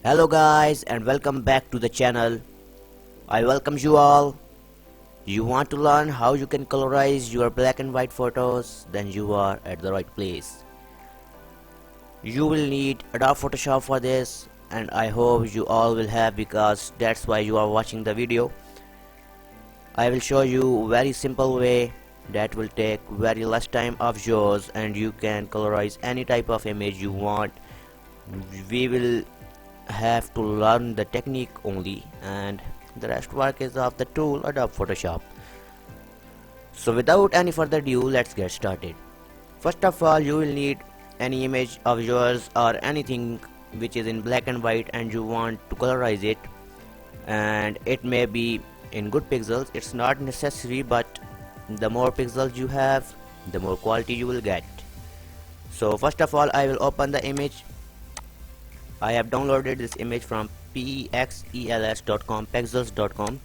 Hello guys and welcome back to the channel. I welcome you all. You want to learn how you can colorize your black and white photos? Then you are at the right place. You will need Adobe Photoshop for this, and I hope you all will have, because that's why you are watching the video. I will show you very simple way that will take very less time of yours, and you can colorize any type of image you want. We will have to learn the technique only, and the rest work is of the tool Adobe Photoshop. So without any further ado, let's get started. First of all, you will need any image of yours or anything which is in black and white and you want to colorize it, and it may be in good pixels. It's not necessary, but the more pixels you have, the more quality you will get. So first of all, I will open the image. I have downloaded this image from pexels.com, pexels.com.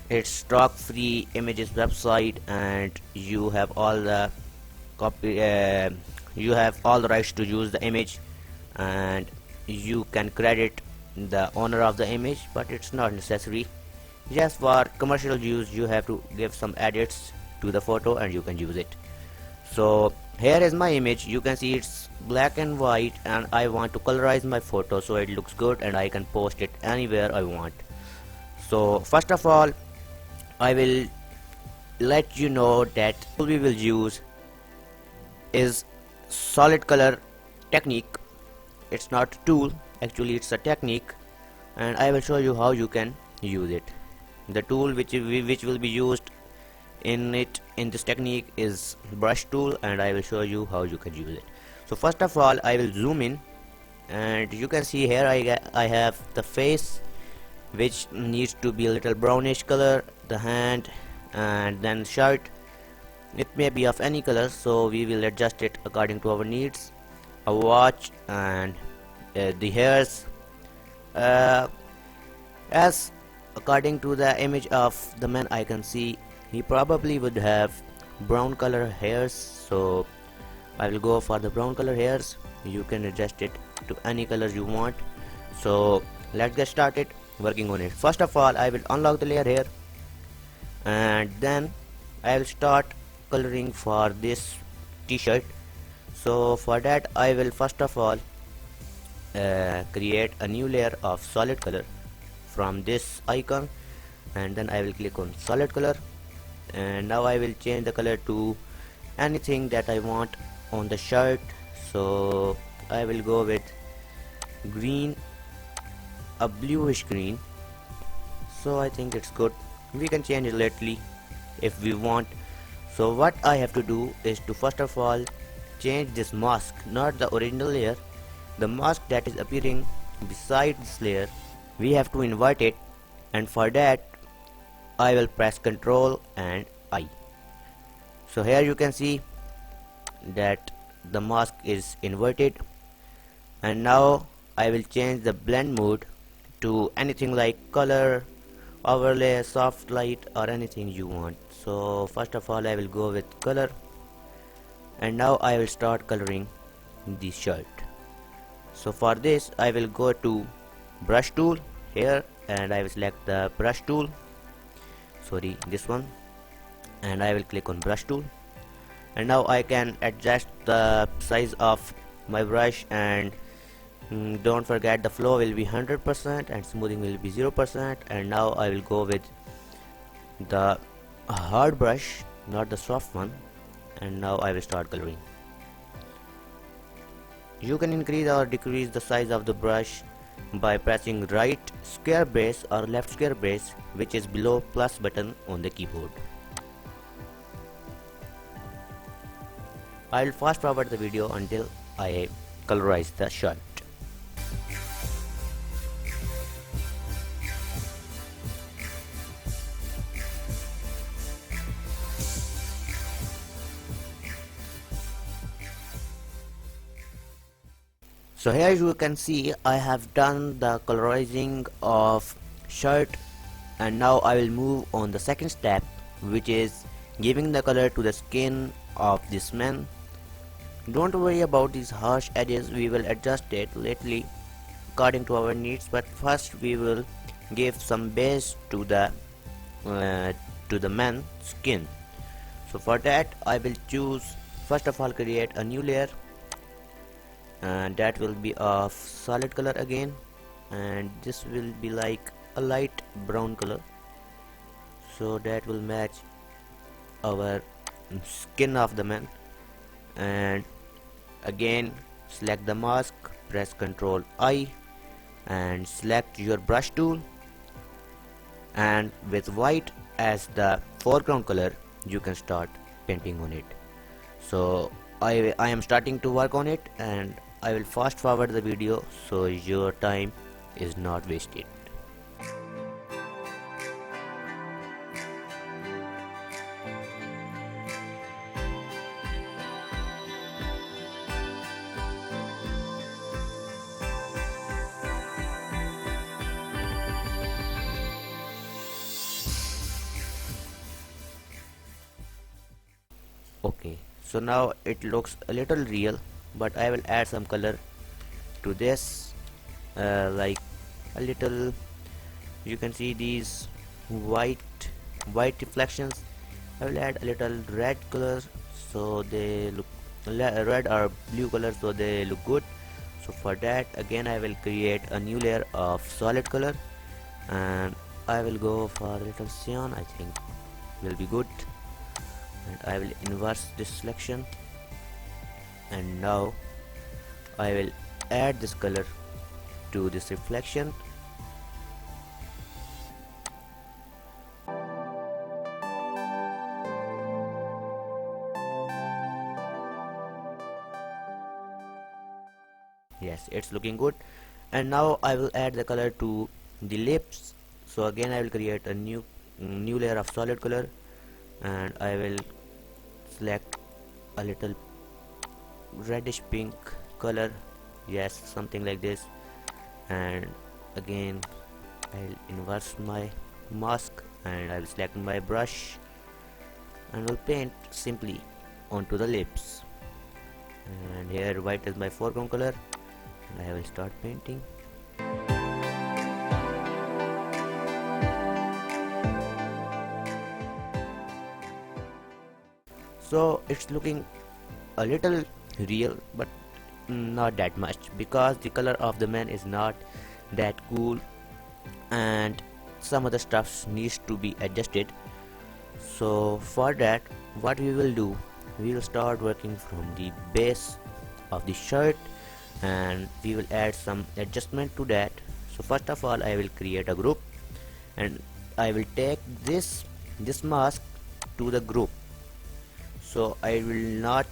It's stock free images website, and you have all the rights to use the image, and you can credit the owner of the image, but it's not necessary. Just for commercial use, you have to give some edits to the photo and you can use it. So here is my image. You can see it's black and white, and I want to colorize my photo so it looks good and I can post it anywhere I want. So first of all, I will let you know that we will use is solid color technique. It's not a tool, actually it's a technique, and I will show you how you can use it. The tool which will be used in this technique is brush tool, and I will show you how you can use it. So first of all, I will zoom in, and you can see here I have the face, which needs to be a little brownish color, the hand, and then shirt. It may be of any color, so we will adjust it according to our needs. A watch and the hairs, as according to the image of the man, I can see he probably would have brown color hairs, so I will go for the brown color hairs. You can adjust it to any color you want. So let's get started working on it. First of all, I will unlock the layer here, and then I will start coloring for this t-shirt. So for that, I will first of all create a new layer of solid color from this icon, and then I will click on solid color, and now I will change the color to anything that I want on the shirt. So I will go with green, a bluish green. So I think it's good. We can change it lightly if we want. So what I have to do is to first of all change this mask, not the original layer, the mask that is appearing beside this layer. We have to invert it, and for that I will press Ctrl and I. So here you can see that the mask is inverted, and now I will change the blend mode to anything like color, overlay, soft light, or anything you want. So first of all, I will go with color, and now I will start coloring the shirt. So for this, I will go to brush tool here, and I will select the brush tool, sorry, this one, and I will click on brush tool, and now I can adjust the size of my brush, and don't forget the flow will be 100% and smoothing will be 0%. And now I will go with the hard brush, not the soft one, and now I will start coloring. You can increase or decrease the size of the brush by pressing right square brace or left square brace, which is below plus button on the keyboard. I will fast forward the video until I colorize the shirt. So here you can see I have done the colorizing of shirt, and now I will move on the second step, which is giving the color to the skin of this man. Don't worry about these harsh edges, we will adjust it lately according to our needs, but first we will give some base uh, to the man's skin. So for that I will choose, first of all, create a new layer, and that will be of solid color again, and this will be like a light brown color, so that will match our skin of the man. And again, select the mask, press Ctrl I, and select your brush tool, and with white as the foreground color you can start painting on it. So I am starting to work on it, and I will fast forward the video so your time is not wasted. Okay, so now it looks a little real, but I will add some color to this, like a little. You can see these white reflections. I will add a little red color so they look red or blue color so they look good. So for that again I will create a new layer of solid color, and I will go for a little cyan, I think will be good, and I will inverse this selection, and now I will add this color to this reflection. Yes, it's looking good. And now I will add the color to the lips. So again I will create a new layer of solid color, and I will select a little reddish pink color, yes, something like this, and again I'll inverse my mask, and I will select my brush and will paint simply onto the lips. And here white is my foreground color, and I will start painting. So it's looking a little real, but not that much, because the color of the man is not that cool, and some other stuff needs to be adjusted. So for that, what we will do, we will start working from the base of the shirt, and we will add some adjustment to that. So first of all I will create a group, and I will take this mask to the group. So I will not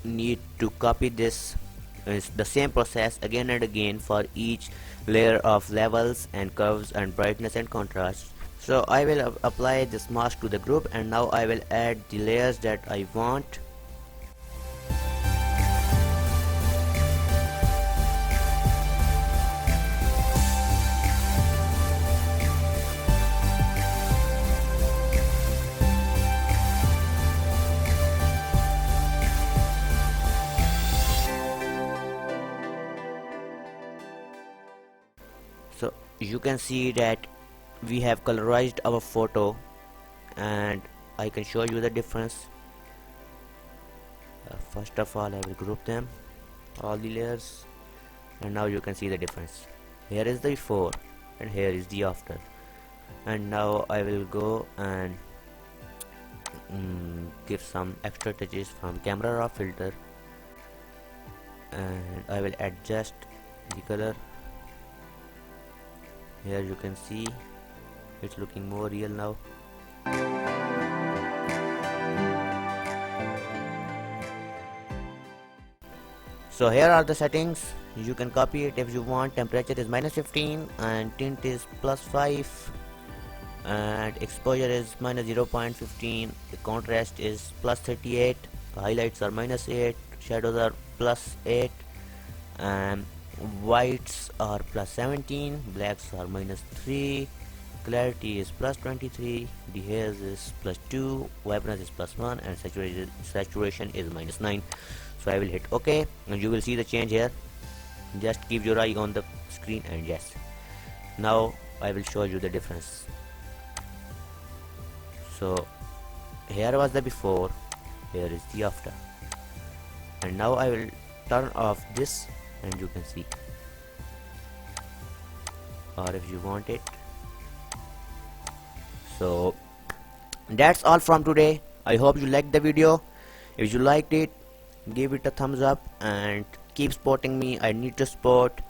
need to copy this. It's the same process again and again for each layer of levels and curves and brightness and contrast. So I will apply this mask to the group, and now I will add the layers that I want. So you can see that we have colorized our photo, and I can show you the difference. First of all I will group them, all the layers, and now you can see the difference. Here is the before and here is the after. And now I will go and give some extra touches from camera raw filter, and I will adjust the color. Here you can see it's looking more real now. So here are the settings. You can copy it if you want. Temperature is -15 and tint is +5 and exposure is -0.15. The contrast is +38. Highlights are -8. Shadows are +8 and whites are +17. Blacks are -3. Clarity is +23. The haze is +2. Vibrance is +1, and saturation is -9. So I will hit OK, and you will see the change here. Just keep your eye on the screen, and yes, now I will show you the difference. So here was the before, here is the after, and now I will turn off this and you can see, or if you want it. So that's all from today. I hope you liked the video. If you liked it, give it a thumbs up and keep supporting me. I need your support.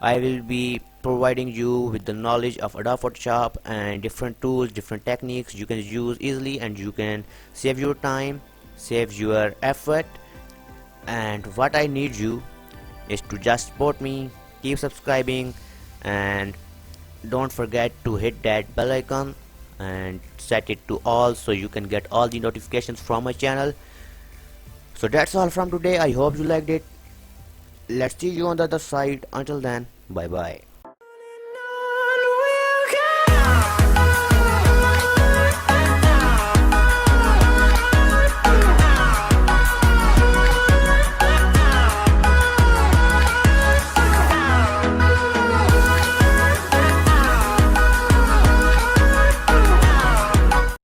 I will be providing you with the knowledge of Adobe Photoshop and different tools, different techniques you can use easily, and you can save your time, save your effort. And what I need you is to just support me, keep subscribing, and don't forget to hit that bell icon and set it to all so you can get all the notifications from my channel. So that's all from today. I hope you liked it. Let's see you on the other side. Until then, bye bye.